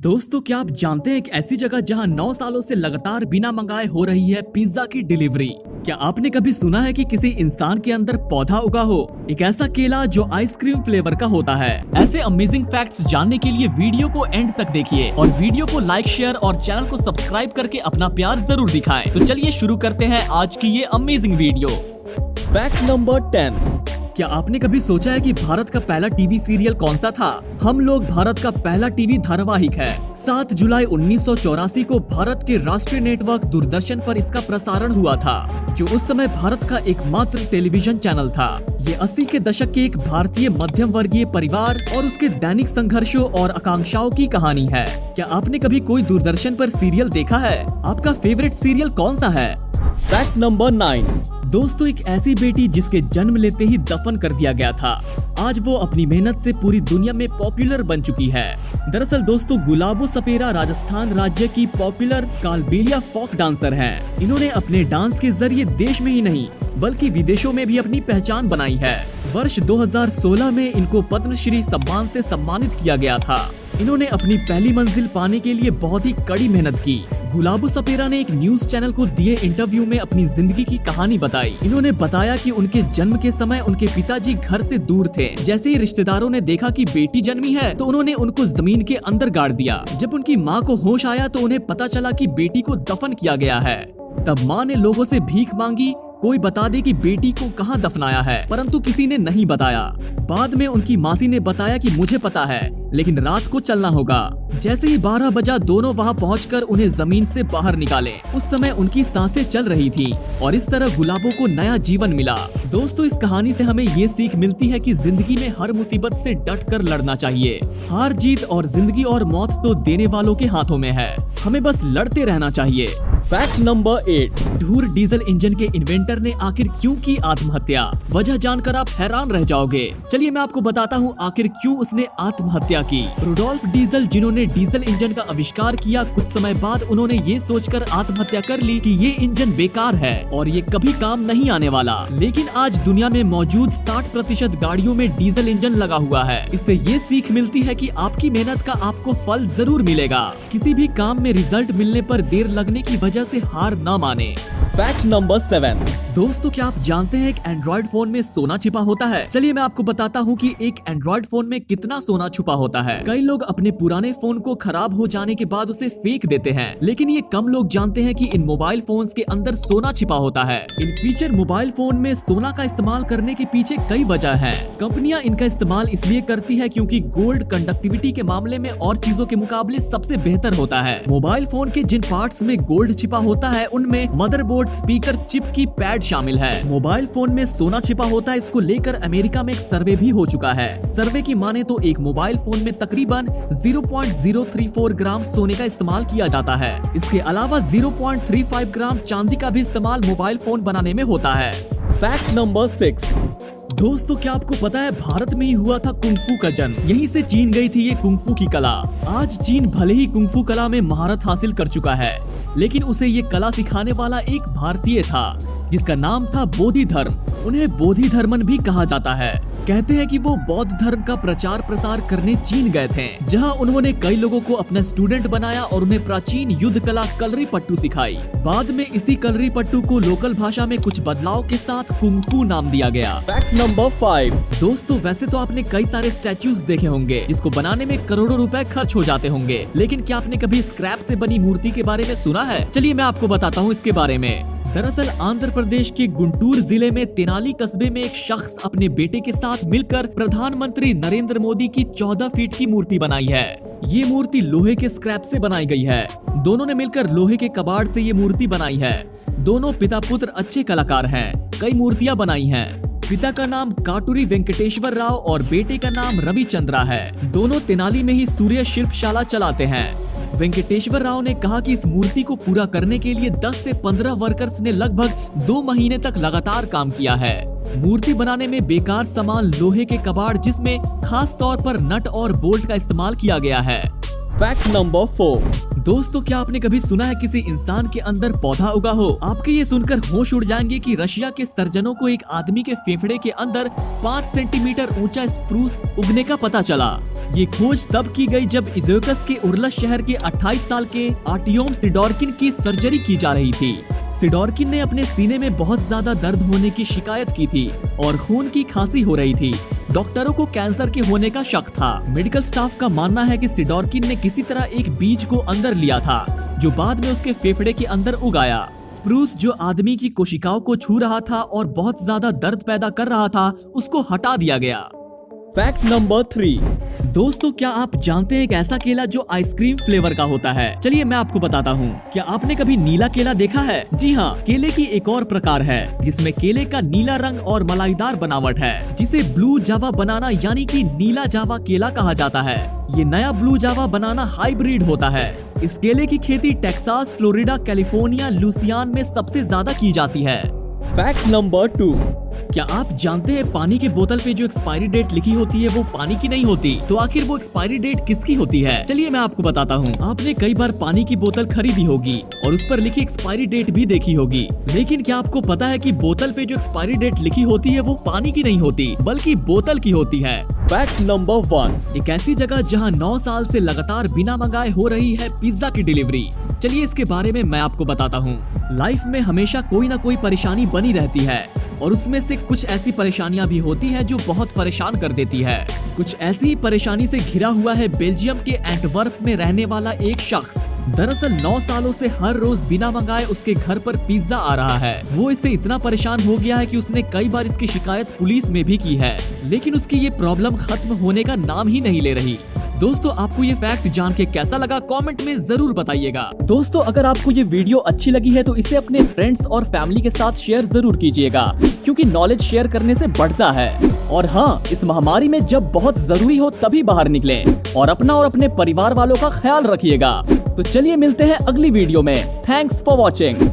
दोस्तों, क्या आप जानते हैं एक ऐसी जगह जहां 9 सालों से लगातार बिना मंगाए हो रही है पिज्जा की डिलीवरी। क्या आपने कभी सुना है कि किसी इंसान के अंदर पौधा उगा हो, एक ऐसा केला जो आइसक्रीम फ्लेवर का होता है। ऐसे अमेजिंग फैक्ट्स जानने के लिए वीडियो को एंड तक देखिए और वीडियो को लाइक, शेयर और चैनल को सब्सक्राइब करके अपना प्यार जरूर दिखाएं। तो चलिए शुरू करते हैं आज की ये अमेजिंग वीडियो। Fact number 10। क्या आपने कभी सोचा है कि भारत का पहला टीवी सीरियल कौन सा था? हम लोग भारत का पहला टीवी धारावाहिक है। 7 जुलाई 1984 को भारत के राष्ट्रीय नेटवर्क दूरदर्शन पर इसका प्रसारण हुआ था, जो उस समय भारत का एकमात्र टेलीविजन चैनल था। ये 80 के दशक के एक भारतीय मध्यम वर्गीय परिवार और उसके दैनिक संघर्षों और आकांक्षाओं की कहानी है। क्या आपने कभी कोई दूरदर्शन पर सीरियल देखा है? आपका फेवरेट सीरियल कौन सा है? Fact number 9। दोस्तों, एक ऐसी बेटी जिसके जन्म लेते ही दफन कर दिया गया था, आज वो अपनी मेहनत से पूरी दुनिया में पॉपुलर बन चुकी है। दरअसल दोस्तों, गुलाबो सपेरा राजस्थान राज्य की पॉपुलर कालबेलिया फोक डांसर हैं। इन्होंने अपने डांस के जरिए देश में ही नहीं बल्कि विदेशों में भी अपनी पहचान बनाई है। वर्ष 2016 में इनको पद्मश्री सम्मान से सम्मानित किया गया था। इन्होंने अपनी पहली मंजिल पाने के लिए बहुत ही कड़ी मेहनत की। गुलाबो सपेरा ने एक न्यूज चैनल को दिए इंटरव्यू में अपनी जिंदगी की कहानी बताई। इन्होंने बताया कि उनके जन्म के समय उनके पिताजी घर से दूर थे। जैसे ही रिश्तेदारों ने देखा कि बेटी जन्मी है तो उन्होंने उनको जमीन के अंदर गाड़ दिया। जब उनकी माँ को होश आया तो उन्हें पता चला कि बेटी को दफन किया गया है। तब माँ ने लोगों से भीख मांगी, कोई बता दे कि बेटी को कहाँ दफनाया है, परंतु किसी ने नहीं बताया। बाद में उनकी मासी ने बताया कि मुझे पता है, लेकिन रात को चलना होगा। जैसे ही 12 बजा, दोनों वहां पहुंचकर उन्हें जमीन से बाहर निकाले। उस समय उनकी सांसें चल रही थी और इस तरह गुलाबो को नया जीवन मिला। दोस्तों, इस कहानी से हमें ये सीख मिलती है कि जिंदगी में हर मुसीबत से डट कर लड़ना चाहिए। हार जीत और जिंदगी और मौत तो देने वालों के हाथों में है, हमें बस लड़ते रहना चाहिए। Fact number 8। ढूर डीजल इंजन के इन्वेंटर ने आखिर क्यों की आत्महत्या? वजह जानकर आप हैरान रह जाओगे। चलिए मैं आपको बताता हूँ आखिर क्यों उसने आत्महत्या की। रुडोल्फ डीजल, जिन्होंने डीजल इंजन का आविष्कार किया, कुछ समय बाद उन्होंने ये सोचकर आत्महत्या कर ली कि ये इंजन बेकार है और ये कभी काम नहीं आने वाला। लेकिन आज दुनिया में मौजूद 60% गाड़ियों में डीजल इंजन लगा हुआ है। इससे ये सीख मिलती है कि आपकी मेहनत का आपको फल जरूर मिलेगा। किसी भी काम में रिजल्ट मिलने पर देर लगने की वजह से हार न माने। Fact number 7। दोस्तों, क्या आप जानते हैं एक एंड्रॉइड फोन में सोना छिपा होता है? चलिए मैं आपको बताता हूँ कि एक एंड्रॉइड फोन में कितना सोना छुपा होता है। कई लोग अपने पुराने फोन को खराब हो जाने के बाद उसे फेंक देते हैं, लेकिन ये कम लोग जानते हैं कि इन मोबाइल फोन्स के अंदर सोना छिपा होता है। इन फीचर मोबाइल फोन में सोना का इस्तेमाल करने के पीछे कई वजह है। कंपनियां इनका इस्तेमाल इसलिए करती है क्योंकि गोल्ड कंडक्टिविटी के मामले में और चीजों के मुकाबले सबसे बेहतर होता है। मोबाइल फोन के जिन पार्ट्स में गोल्ड छिपा होता है उनमें मदरबोर्ड, स्पीकर, चिप की पैड शामिल है। मोबाइल फोन में सोना छिपा होता है, इसको लेकर अमेरिका में एक सर्वे भी हो चुका है। सर्वे की माने तो एक मोबाइल फोन में तकरीबन 0.034 ग्राम सोने का इस्तेमाल किया जाता है। इसके अलावा 0.35 ग्राम चांदी का भी इस्तेमाल मोबाइल फोन बनाने में होता है। Fact number 6। दोस्तों, क्या आपको पता है भारत में ही हुआ था कुंफू का जन्म? यहीं से चीन गई थी ये कुंफू की कला। आज चीन भले ही कुंफू कला में महारत हासिल कर चुका है, लेकिन उसे ये कला सिखाने वाला एक भारतीय था जिसका नाम था बोधिधर्म। उन्हें बोधिधर्मन भी कहा जाता है। कहते हैं कि वो बौद्ध धर्म का प्रचार प्रसार करने चीन गए थे, जहां उन्होंने कई लोगों को अपना स्टूडेंट बनाया और उन्हें प्राचीन युद्ध कला कलरी पट्टू सिखाई। बाद में इसी कलरी पट्टू को लोकल भाषा में कुछ बदलाव के साथ कुंफू नाम दिया गया। Fact number 5। दोस्तों, वैसे तो आपने कई सारे स्टैच्यूज देखे होंगे जिसको बनाने में करोड़ों रुपए खर्च हो जाते होंगे, लेकिन क्या आपने कभी स्क्रैप से बनी मूर्ति के बारे में सुना है? चलिए मैं आपको बताता हूँ इसके बारे में। दरअसल आंध्र प्रदेश के गुंटूर जिले में तेनाली कस्बे में एक शख्स अपने बेटे के साथ मिलकर प्रधानमंत्री नरेंद्र मोदी की 14 फीट की मूर्ति बनाई है। ये मूर्ति लोहे के स्क्रैप से बनाई गई है। दोनों ने मिलकर लोहे के कबाड़ से ये मूर्ति बनाई है। दोनों पिता पुत्र अच्छे कलाकार हैं, कई मूर्तियां बनाई हैं। पिता का नाम काटूरी वेंकटेश्वर राव और बेटे का नाम रविचंद्रा है। दोनों तेनाली में ही सूर्य शिल्पशाला चलाते हैं। वेंकटेश्वर राव ने कहा कि इस मूर्ति को पूरा करने के लिए 10 से 15 वर्कर्स ने लगभग 2 महीने तक लगातार काम किया है। मूर्ति बनाने में बेकार सामान लोहे के कबाड़, जिसमें खास तौर पर नट और बोल्ट का इस्तेमाल किया गया है। Fact number 4। दोस्तों, क्या आपने कभी सुना है किसी इंसान के अंदर पौधा उगा हो? आपके ये सुनकर होश उड़ जाएंगे कि रशिया के सर्जनों को एक आदमी के फेफड़े के अंदर 5 सेंटीमीटर ऊंचा स्प्रूस उगने का पता चला। ये खोज तब की गई जब इज़ोकस के उर्लस शहर के 28 साल के आर्टियोम सिडोर्किन की सर्जरी की जा रही थी। सिडोर्किन ने अपने सीने में बहुत ज्यादा दर्द होने की शिकायत की थी और खून की खांसी हो रही थी। डॉक्टरों को कैंसर के होने का शक था। मेडिकल स्टाफ का मानना है कि सिडोर्किन ने किसी तरह एक बीज को अंदर लिया था जो बाद में उसके फेफड़े के अंदर उगाया। स्प्रूस जो आदमी की कोशिकाओं को छू रहा था और बहुत ज्यादा दर्द पैदा कर रहा था, उसको हटा दिया गया। Fact number 3। दोस्तों, क्या आप जानते हैं एक ऐसा केला जो आइसक्रीम फ्लेवर का होता है? चलिए मैं आपको बताता हूँ। क्या आपने कभी नीला केला देखा है? जी हाँ, केले की एक और प्रकार है जिसमें केले का नीला रंग और मलाईदार बनावट है, जिसे ब्लू जावा बनाना यानी कि नीला जावा केला कहा जाता है। ये नया ब्लू जावा बनाना हाइब्रिड होता है। इस केले की खेती टेक्सास, फ्लोरिडा, कैलिफोर्निया, लुसियान में सबसे ज्यादा की जाती है। Fact number 2। क्या आप जानते हैं पानी की बोतल पे जो एक्सपायरी डेट लिखी होती है वो पानी की नहीं होती? तो आखिर वो एक्सपायरी डेट किसकी होती है? चलिए मैं आपको बताता हूँ। आपने कई बार पानी की बोतल खरीदी होगी और उस पर लिखी एक्सपायरी डेट भी देखी होगी, लेकिन क्या आपको पता है कि बोतल पे जो एक्सपायरी डेट लिखी होती है वो पानी की नहीं होती बल्कि बोतल की होती है। Fact number 1। एक ऐसी जगह जहाँ 9 साल से लगातार बिना मंगाए हो रही है पिज्जा की डिलीवरी। चलिए इसके बारे में मैं आपको बताता हूँ। लाइफ में हमेशा कोई ना कोई परेशानी बनी रहती है और उसमें से कुछ ऐसी परेशानियां भी होती हैं जो बहुत परेशान कर देती है। कुछ ऐसी ही परेशानी से घिरा हुआ है बेल्जियम के एंटवर्प में रहने वाला एक शख्स। दरअसल 9 सालों से हर रोज बिना मंगाए उसके घर पर पिज्जा आ रहा है। वो इससे इतना परेशान हो गया है कि उसने कई बार इसकी शिकायत पुलिस में भी की है, लेकिन उसकी ये प्रॉब्लम खत्म होने का नाम ही नहीं ले रही। दोस्तों, आपको ये फैक्ट जान के कैसा लगा कमेंट में जरूर बताइएगा। दोस्तों, अगर आपको ये वीडियो अच्छी लगी है तो इसे अपने फ्रेंड्स और फैमिली के साथ शेयर जरूर कीजिएगा, क्योंकि नॉलेज शेयर करने से बढ़ता है। और हाँ, इस महामारी में जब बहुत जरूरी हो तभी बाहर निकलें और अपना और अपने परिवार वालों का ख्याल रखिएगा। तो चलिए मिलते हैं अगली वीडियो में। Thanks for watching.